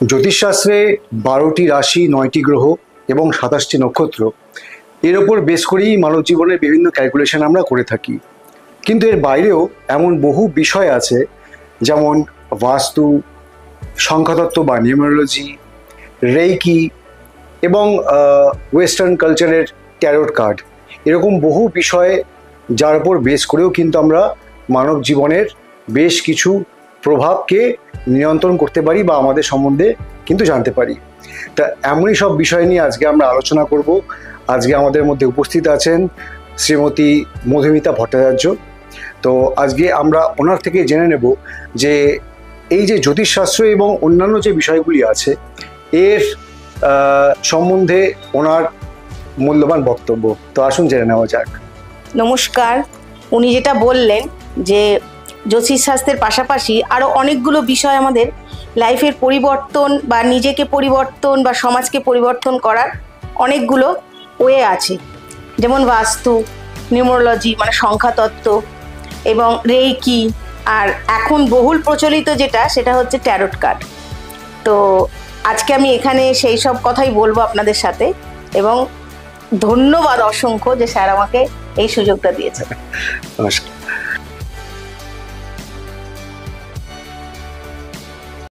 জ্যোতিষশাস্ত্রে 12টি রাশি, 9টি গ্রহ এবং 27টি নক্ষত্র এর ওপর বেস করেই মানব জীবনের বিভিন্ন ক্যালকুলেশন আমরা করে থাকি। কিন্তু এর বাইরেও এমন বহু বিষয় আছে, যেমন বাস্তু, সংখ্যাতত্ত্ব বা নিউমেরোলজি, রেইকি এবং ওয়েস্টার্ন কালচারের ট্যারোট কার্ড, এরকম বহু বিষয় যার উপর বেস করেও কিন্তু আমরা মানব জীবনের বেশ কিছু প্রভাবকে নিয়ন্ত্রণ করতে পারি বা আমাদের সম্বন্ধে কিন্তু জানতে পারি। তা এমনই সব বিষয় নিয়ে আজকে আমরা আলোচনা করব। আজকে আমাদের মধ্যে উপস্থিত আছেন শ্রীমতী মধুমিতা ভট্টাচার্য। তো আজকে আমরা ওনার থেকে জেনে নেব যে এই যে জ্যোতিষশাস্ত্র এবং অন্যান্য যে বিষয়গুলি আছে এর সম্বন্ধে ওনার মূল্যবান বক্তব্য। তো আসুন জেনে নেওয়া যাক। নমস্কার। উনি যেটা বললেন যে জ্যোতিষশাস্ত্রের পাশাপাশি আরও অনেকগুলো বিষয় আমাদের লাইফের পরিবর্তন বা নিজেকে পরিবর্তন বা সমাজকে পরিবর্তন করার অনেকগুলো ওয়ে আছে, যেমন বাস্তু, নিউমেরোলজি মানে সংখ্যাতত্ত্ব এবং রেইকি, আর এখন বহুল প্রচলিত সেটা হচ্ছে ট্যারোট কার্ড। তো আজকে আমি এখানে সেই সব কথাই বলবো আপনাদের সাথে, এবং ধন্যবাদ অসংখ্য যে স্যার আমাকে এই সুযোগটা দিয়েছে। নমস্কার।